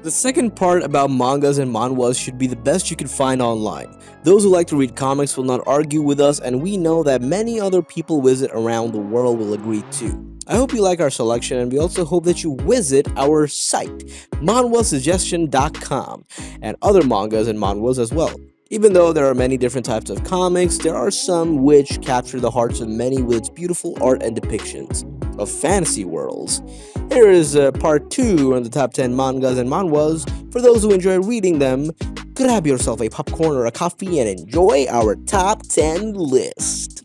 The second part about mangas and manhwas should be the best you can find online. Those who like to read comics will not argue with us, and we know that many other people visit around the world will agree too. I hope you like our selection, and we also hope that you visit our site, manhwasuggestion.com, and other mangas and manhwas as well. Even though there are many different types of comics, there are some which capture the hearts of many with its beautiful art and depictions of fantasy worlds. Here is part 2 on the top 10 mangas and manhwas. For those who enjoy reading them, grab yourself a popcorn or a coffee and enjoy our top 10 list.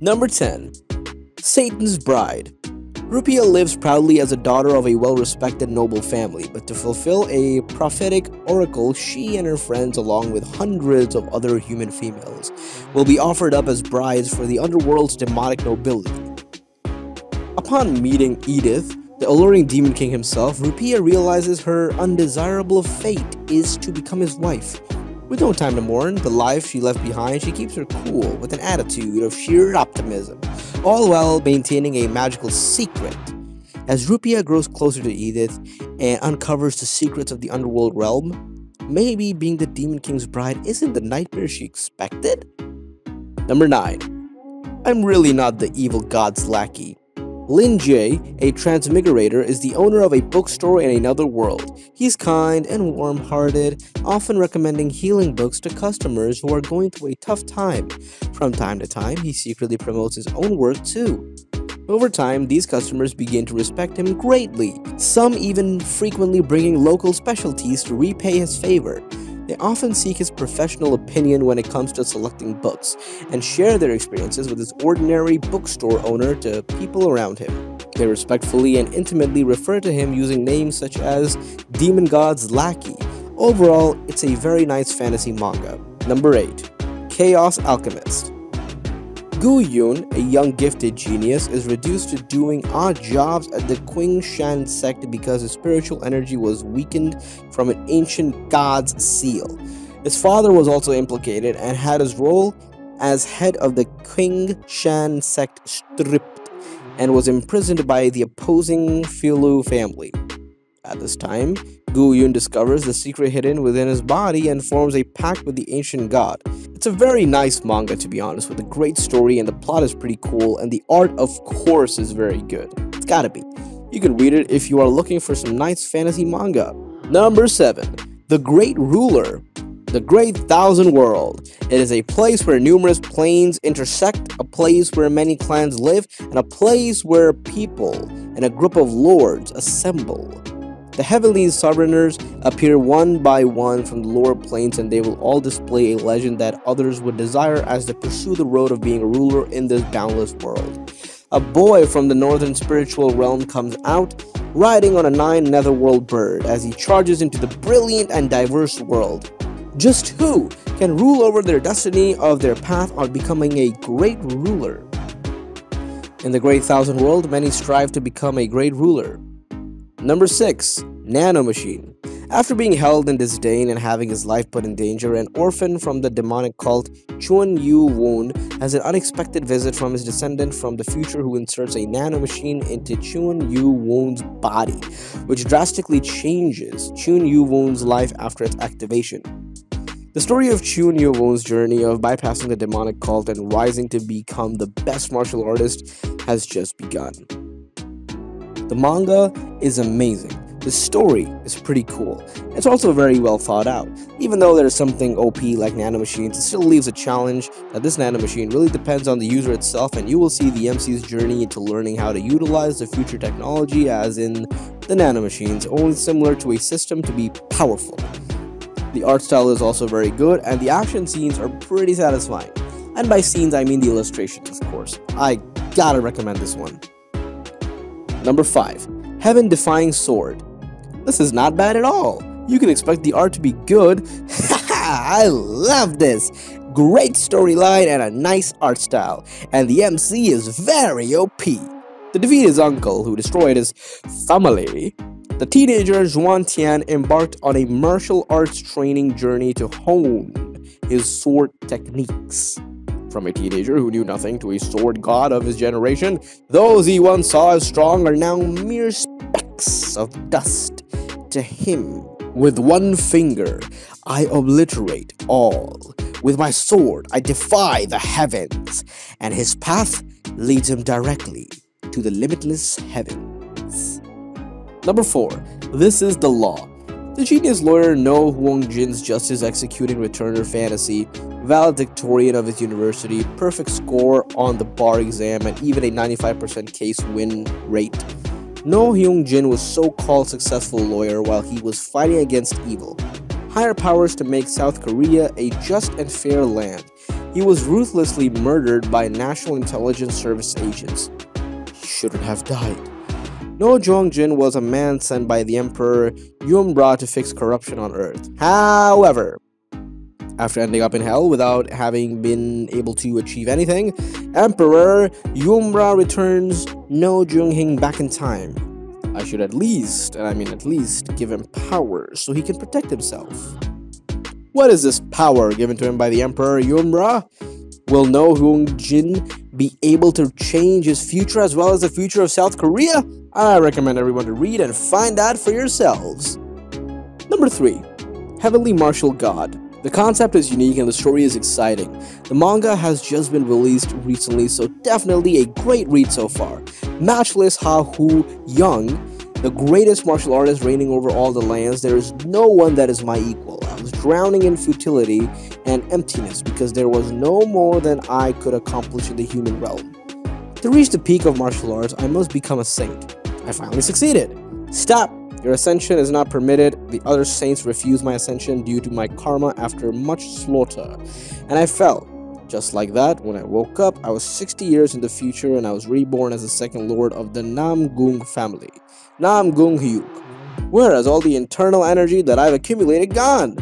Number 10. Satan's Bride. Rupiah lives proudly as a daughter of a well-respected noble family, but to fulfill a prophetic oracle, she and her friends, along with hundreds of other human females, will be offered up as brides for the underworld's demonic nobility. Upon meeting Edith, the alluring demon king himself, Rupiah realizes her undesirable fate is to become his wife. With no time to mourn the life she left behind, she keeps her cool with an attitude of sheer optimism, all while maintaining a magical secret. As Rupiah grows closer to Edith and uncovers the secrets of the underworld realm, maybe being the Demon King's bride isn't the nightmare she expected? Number 9. I'm really not the evil god's lackey. Lin Jie, a transmigrator, is the owner of a bookstore in another world. He's kind and warm-hearted, often recommending healing books to customers who are going through a tough time. From time to time, he secretly promotes his own work too. Over time, these customers begin to respect him greatly, some even frequently bringing local specialties to repay his favor. They often seek his professional opinion when it comes to selecting books, and share their experiences with his ordinary bookstore owner to people around him. They respectfully and intimately refer to him using names such as Demon God's Lackey. Overall, it's a very nice fantasy manga. Number 8. Chaos Alchemist. Gu Yun, a young gifted genius, is reduced to doing odd jobs at the Qingshan sect because his spiritual energy was weakened from an ancient god's seal. His father was also implicated and had his role as head of the Qingshan sect stripped and was imprisoned by the opposing Filu family. At this time, Gu Yun discovers the secret hidden within his body and forms a pact with the ancient god. It's a very nice manga, to be honest, with a great story, and the plot is pretty cool, and the art, of course, is very good. It's gotta be. You can read it if you are looking for some nice fantasy manga. Number 7. The Great Ruler. The Great Thousand World. It is a place where numerous planes intersect, a place where many clans live, and a place where people and a group of lords assemble. The heavenly sovereigners appear one by one from the lower planes, and they will all display a legend that others would desire as they pursue the road of being a ruler in this boundless world. A boy from the northern spiritual realm comes out, riding on a 9 netherworld bird as he charges into the brilliant and diverse world. Just who can rule over their destiny of their path on becoming a great ruler? In the Great Thousand World, many strive to become a great ruler. Number 6. Nano Machine. After being held in disdain and having his life put in danger, an orphan from the demonic cult Chuan Yu Woon has an unexpected visit from his descendant from the future who inserts a nano machine into Chuan Yu Woon's body, which drastically changes Chuan Yu Woon's life after its activation. The story of Chuan Yu Woon's journey of bypassing the demonic cult and rising to become the best martial artist has just begun. The manga is amazing. The story is pretty cool. It's also very well thought out. Even though there's something OP like nano machines, it still leaves a challenge that this nano machine really depends on the user itself, and you will see the MC's journey into learning how to utilize the future technology as in the nano machines, only similar to a system to be powerful. The art style is also very good, and the action scenes are pretty satisfying. And by scenes, I mean the illustrations, of course. I gotta recommend this one. Number 5. Heaven Defying Sword. This is not bad at all. You can expect the art to be good. I love this. Great storyline and a nice art style. And the MC is very OP. To defeat his uncle, who destroyed his family, The teenager Zhuan Tian embarked on a martial arts training journey to hone his sword techniques. From a teenager who knew nothing to a sword god of his generation, those he once saw as strong are now mere specks of dust to him. With one finger, I obliterate all. With my sword, I defy the heavens, and his path leads him directly to the limitless heavens. Number 4. This is the law. The genius lawyer No Huongjin's justice executing returner fantasy, valedictorian of his university, perfect score on the bar exam, and even a 95% case win rate. No Hyungjin was so-called successful lawyer while he was fighting against evil. Higher powers to make South Korea a just and fair land. He was ruthlessly murdered by National Intelligence Service agents. He shouldn't have died. No Jongjin was a man sent by the Emperor Yumra to fix corruption on Earth. However, after ending up in hell without having been able to achieve anything, Emperor Yumra returns No Jung-hing back in time. I should at least, and I mean at least, give him power so he can protect himself. What is this power given to him by the Emperor Yumra? Will No Hyungjin be able to change his future as well as the future of South Korea? I recommend everyone to read and find out for yourselves. Number 3. Heavenly Martial God. The concept is unique and the story is exciting. The manga has just been released recently, so definitely a great read so far. Matchless Ha Hu Young, the greatest martial artist reigning over all the lands, there is no one that is my equal. I was drowning in futility and emptiness because there was no more than I could accomplish in the human realm. To reach the peak of martial arts, I must become a saint. I finally succeeded. Stop! Your ascension is not permitted. The other saints refused my ascension due to my karma after much slaughter. And I fell. Just like that, when I woke up, I was 60 years in the future and I was reborn as the second lord of the Namgung family. Namgung Hyuk. Whereas all the internal energy that I've accumulated gone.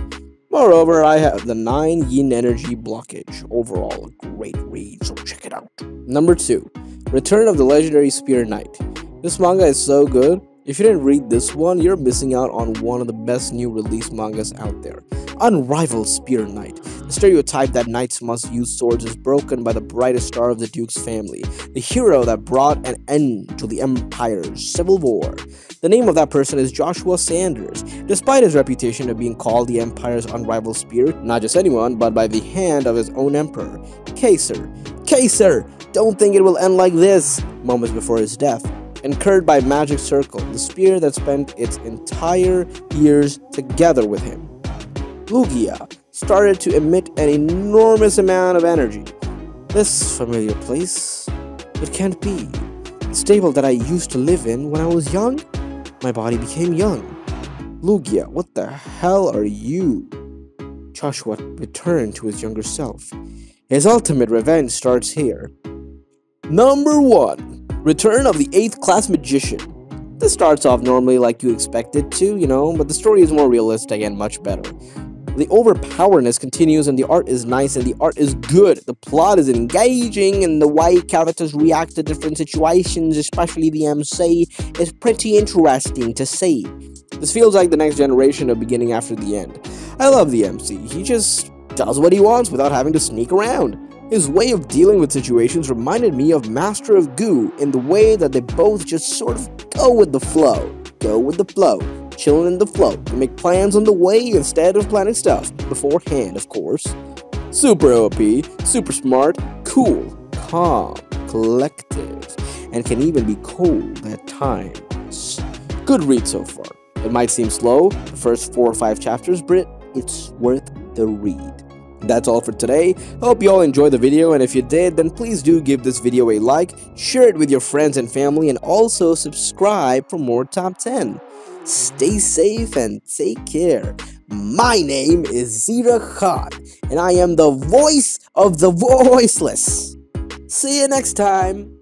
Moreover, I have the 9 yin energy blockage. Overall, a great read, so check it out. Number 2. Return of the Legendary Spear Knight. This manga is so good. If you didn't read this one, you're missing out on one of the best new release mangas out there. Unrivaled Spear Knight. The stereotype that knights must use swords is broken by the brightest star of the Duke's family, the hero that brought an end to the Empire's civil war. The name of that person is Joshua Sanders. Despite his reputation of being called the Empire's unrivaled spear, not just anyone, but by the hand of his own emperor, Caesar. Caesar! Don't think it will end like this! Moments before his death. Incurred by Magic Circle, the spear that spent its entire years together with him. Lugia started to emit an enormous amount of energy. This familiar place, it can't be. The stable that I used to live in when I was young, my body became young. Lugia, what the hell are you? Joshua returned to his younger self. His ultimate revenge starts here. Number 1. Return of the 8th class magician. This starts off normally like you expect it to, but the story is more realistic and much better. The overpowerness continues and the art is nice and the art is good. The plot is engaging and the way characters react to different situations, especially the MC, is pretty interesting to see. This feels like the next generation of beginning after the end. I love the MC. He just does what he wants without having to sneak around. His way of dealing with situations reminded me of Master of Goo in the way that they both just sort of go with the flow. Go with the flow. Chilling in the flow. They make plans on the way instead of planning stuff. Beforehand, of course. Super OP, super smart, cool, calm, collective, and can even be cold at times. Good read so far. It might seem slow, the first 4 or 5 chapters, but it's worth the read. That's all for today. Hope you all enjoyed the video, and if you did, then please do give this video a like, share it with your friends and family, and also subscribe for more Top 10. Stay safe and take care. My name is Zira Khan, and I am the voice of the voiceless. See you next time.